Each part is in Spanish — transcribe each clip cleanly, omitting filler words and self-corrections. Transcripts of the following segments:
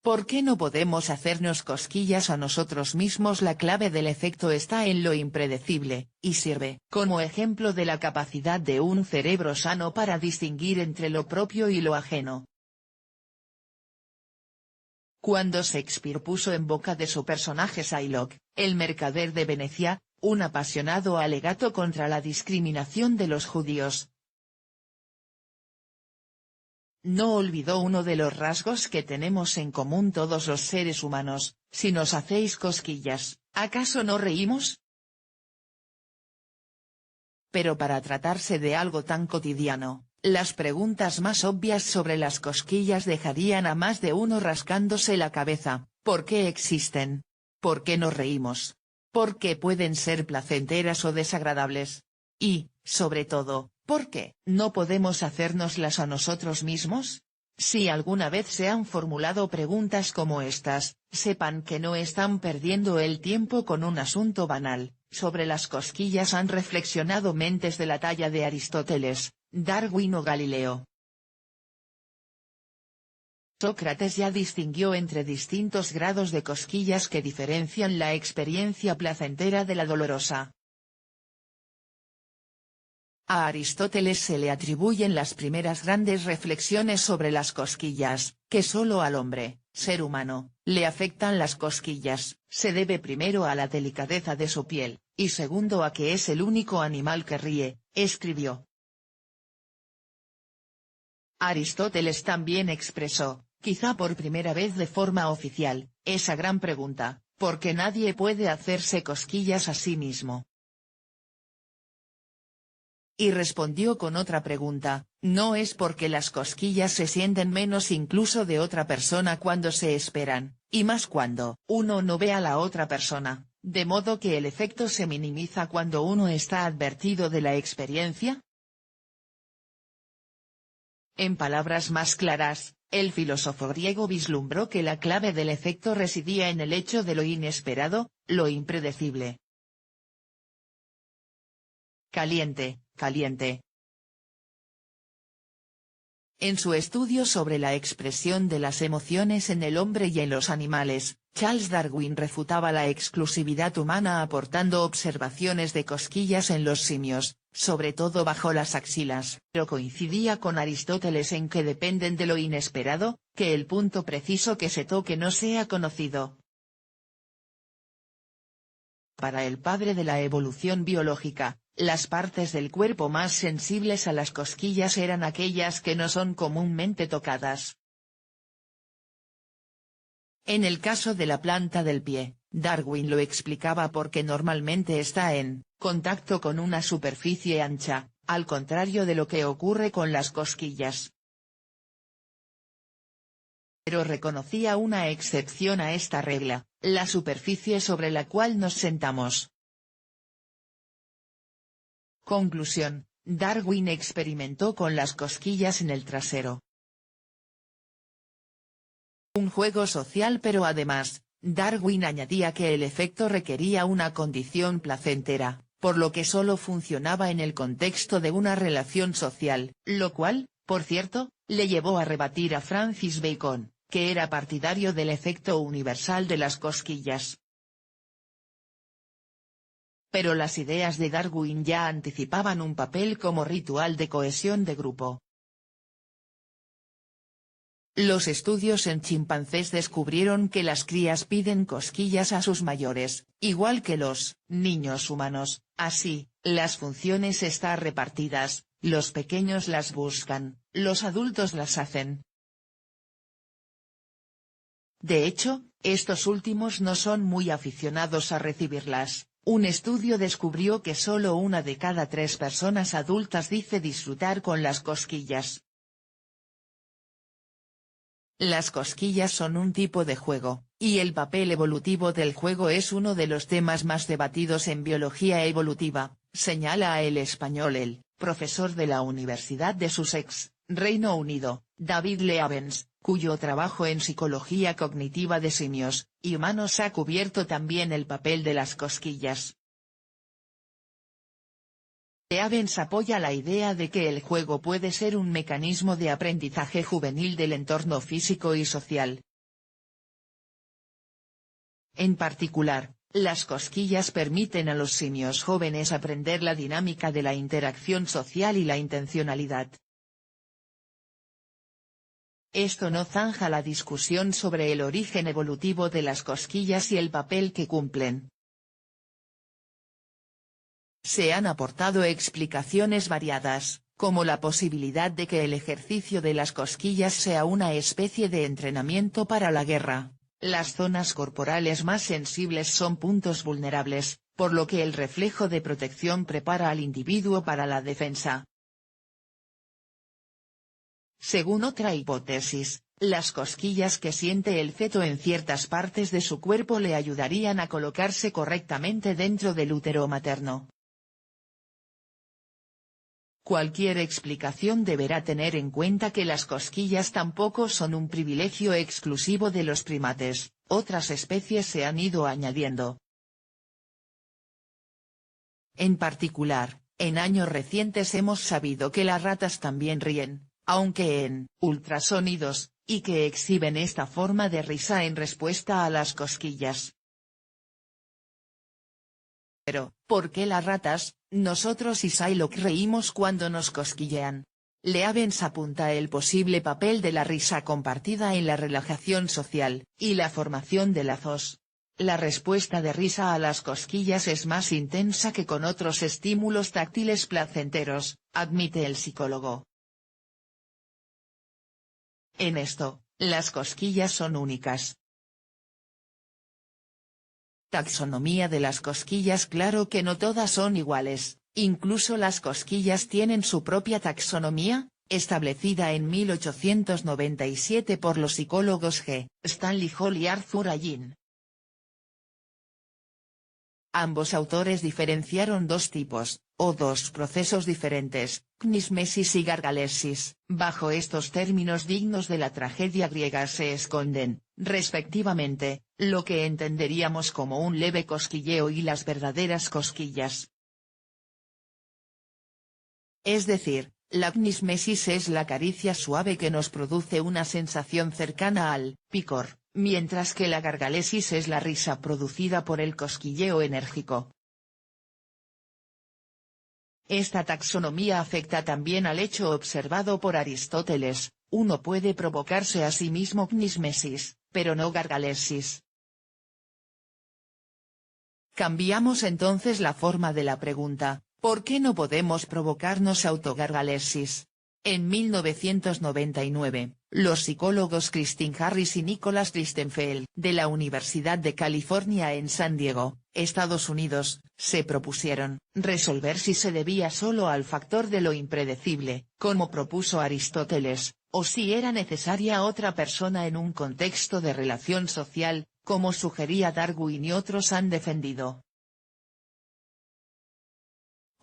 ¿Por qué no podemos hacernos cosquillas a nosotros mismos? La clave del efecto está en lo impredecible, y sirve como ejemplo de la capacidad de un cerebro sano para distinguir entre lo propio y lo ajeno. Cuando Shakespeare puso en boca de su personaje Shylock, el mercader de Venecia, un apasionado alegato contra la discriminación de los judíos, no olvidó uno de los rasgos que tenemos en común todos los seres humanos: si nos hacéis cosquillas, ¿acaso no reímos? Pero para tratarse de algo tan cotidiano, las preguntas más obvias sobre las cosquillas dejarían a más de uno rascándose la cabeza. ¿Por qué existen? ¿Por qué nos reímos? ¿Por qué pueden ser placenteras o desagradables? Y, sobre todo, ¿por qué no podemos hacérnoslas a nosotros mismos? Si alguna vez se han formulado preguntas como estas, sepan que no están perdiendo el tiempo con un asunto banal. Sobre las cosquillas han reflexionado mentes de la talla de Aristóteles, Darwin o Galileo. Sócrates ya distinguió entre distintos grados de cosquillas que diferencian la experiencia placentera de la dolorosa. A Aristóteles se le atribuyen las primeras grandes reflexiones sobre las cosquillas: que solo al hombre, ser humano, le afectan las cosquillas, se debe primero a la delicadeza de su piel, y segundo a que es el único animal que ríe, escribió. Aristóteles también expresó, quizá por primera vez de forma oficial, esa gran pregunta: ¿por qué nadie puede hacerse cosquillas a sí mismo? Y respondió con otra pregunta: ¿no es porque las cosquillas se sienten menos incluso de otra persona cuando se esperan, y más cuando uno no ve a la otra persona, de modo que el efecto se minimiza cuando uno está advertido de la experiencia? En palabras más claras, el filósofo griego vislumbró que la clave del efecto residía en el hecho de lo inesperado, lo impredecible. Caliente, caliente. En su estudio sobre la expresión de las emociones en el hombre y en los animales, Charles Darwin refutaba la exclusividad humana aportando observaciones de cosquillas en los simios, sobre todo bajo las axilas, pero coincidía con Aristóteles en que dependen de lo inesperado, que el punto preciso que se toque no sea conocido. Para el padre de la evolución biológica, las partes del cuerpo más sensibles a las cosquillas eran aquellas que no son comúnmente tocadas. En el caso de la planta del pie, Darwin lo explicaba porque normalmente está en contacto con una superficie ancha, al contrario de lo que ocurre con las cosquillas. Pero reconocía una excepción a esta regla: la superficie sobre la cual nos sentamos. Conclusión: Darwin experimentó con las cosquillas en el trasero. Un juego social, pero además, Darwin añadía que el efecto requería una condición placentera, por lo que solo funcionaba en el contexto de una relación social, lo cual, por cierto, le llevó a rebatir a Francis Bacon, que era partidario del efecto universal de las cosquillas. Pero las ideas de Darwin ya anticipaban un papel como ritual de cohesión de grupo. Los estudios en chimpancés descubrieron que las crías piden cosquillas a sus mayores, igual que los niños humanos. Así, las funciones están repartidas: los pequeños las buscan, los adultos las hacen. De hecho, estos últimos no son muy aficionados a recibirlas. Un estudio descubrió que solo 1 de cada 3 personas adultas dice disfrutar con las cosquillas. Las cosquillas son un tipo de juego, y el papel evolutivo del juego es uno de los temas más debatidos en biología evolutiva, señala el español el profesor de la Universidad de Sussex, Reino Unido, David Lee Evans, cuyo trabajo en psicología cognitiva de simios y humanos ha cubierto también el papel de las cosquillas. Evans apoya la idea de que el juego puede ser un mecanismo de aprendizaje juvenil del entorno físico y social. En particular, las cosquillas permiten a los simios jóvenes aprender la dinámica de la interacción social y la intencionalidad. Esto no zanja la discusión sobre el origen evolutivo de las cosquillas y el papel que cumplen. Se han aportado explicaciones variadas, como la posibilidad de que el ejercicio de las cosquillas sea una especie de entrenamiento para la guerra. Las zonas corporales más sensibles son puntos vulnerables, por lo que el reflejo de protección prepara al individuo para la defensa. Según otra hipótesis, las cosquillas que siente el feto en ciertas partes de su cuerpo le ayudarían a colocarse correctamente dentro del útero materno. Cualquier explicación deberá tener en cuenta que las cosquillas tampoco son un privilegio exclusivo de los primates, otras especies se han ido añadiendo. En particular, en años recientes hemos sabido que las ratas también ríen, aunque en ultrasonidos, y que exhiben esta forma de risa en respuesta a las cosquillas. Pero, ¿por qué las ratas, nosotros y Psylocke reímos cuando nos cosquillean? Leavens apunta el posible papel de la risa compartida en la relajación social, y la formación de lazos. La respuesta de risa a las cosquillas es más intensa que con otros estímulos táctiles placenteros, admite el psicólogo. En esto, las cosquillas son únicas. Taxonomía de las cosquillas. Claro que no todas son iguales, incluso las cosquillas tienen su propia taxonomía, establecida en 1897 por los psicólogos G. Stanley Hall y Arthur Allin. Ambos autores diferenciaron dos tipos, o dos procesos diferentes, knismesis y gargalesis. Bajo estos términos dignos de la tragedia griega se esconden, respectivamente, lo que entenderíamos como un leve cosquilleo y las verdaderas cosquillas. Es decir, la knismesis es la caricia suave que nos produce una sensación cercana al picor, mientras que la gargalesis es la risa producida por el cosquilleo enérgico. Esta taxonomía afecta también al hecho observado por Aristóteles: uno puede provocarse a sí mismo knismesis, pero no gargalesis. Cambiamos entonces la forma de la pregunta: ¿por qué no podemos provocarnos autogargalesis? En 1999, los psicólogos Christine Harris y Nicholas Christenfeld, de la Universidad de California en San Diego, Estados Unidos, se propusieron resolver si se debía solo al factor de lo impredecible, como propuso Aristóteles, o si era necesaria otra persona en un contexto de relación social, como sugería Darwin y otros han defendido.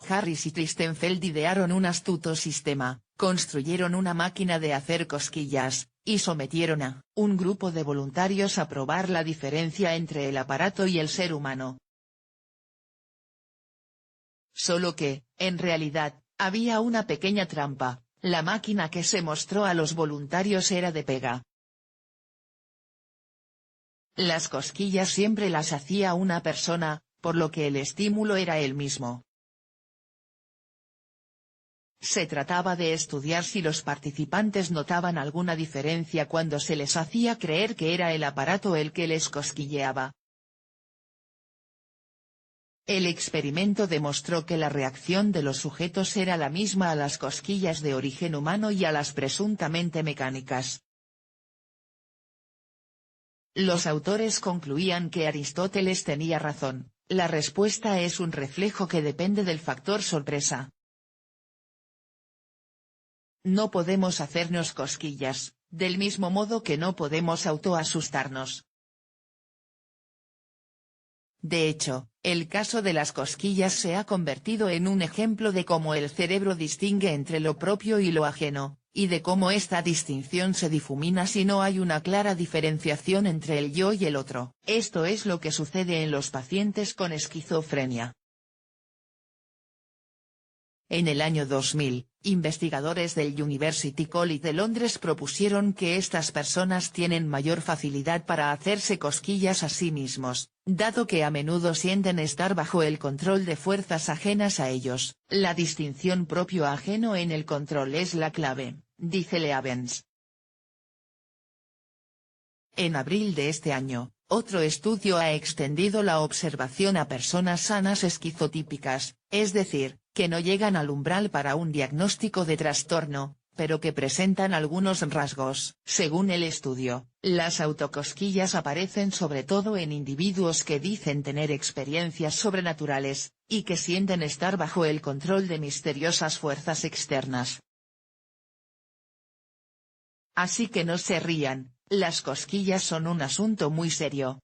Harris y Christenfeld idearon un astuto sistema, construyeron una máquina de hacer cosquillas, y sometieron a un grupo de voluntarios a probar la diferencia entre el aparato y el ser humano. Solo que, en realidad, había una pequeña trampa: la máquina que se mostró a los voluntarios era de pega. Las cosquillas siempre las hacía una persona, por lo que el estímulo era el mismo. Se trataba de estudiar si los participantes notaban alguna diferencia cuando se les hacía creer que era el aparato el que les cosquilleaba. El experimento demostró que la reacción de los sujetos era la misma a las cosquillas de origen humano y a las presuntamente mecánicas. Los autores concluían que Aristóteles tenía razón: la respuesta es un reflejo que depende del factor sorpresa. No podemos hacernos cosquillas, del mismo modo que no podemos autoasustarnos. De hecho, el caso de las cosquillas se ha convertido en un ejemplo de cómo el cerebro distingue entre lo propio y lo ajeno, y de cómo esta distinción se difumina si no hay una clara diferenciación entre el yo y el otro. Esto es lo que sucede en los pacientes con esquizofrenia. En el año 2000, investigadores del University College de Londres propusieron que estas personas tienen mayor facilidad para hacerse cosquillas a sí mismos, dado que a menudo sienten estar bajo el control de fuerzas ajenas a ellos. La distinción propio-ajeno en el control es la clave, dice Leavens. En abril de este año, otro estudio ha extendido la observación a personas sanas esquizotípicas, es decir, que no llegan al umbral para un diagnóstico de trastorno, pero que presentan algunos rasgos. Según el estudio, las autocosquillas aparecen sobre todo en individuos que dicen tener experiencias sobrenaturales, y que sienten estar bajo el control de misteriosas fuerzas externas. Así que no se rían, las cosquillas son un asunto muy serio.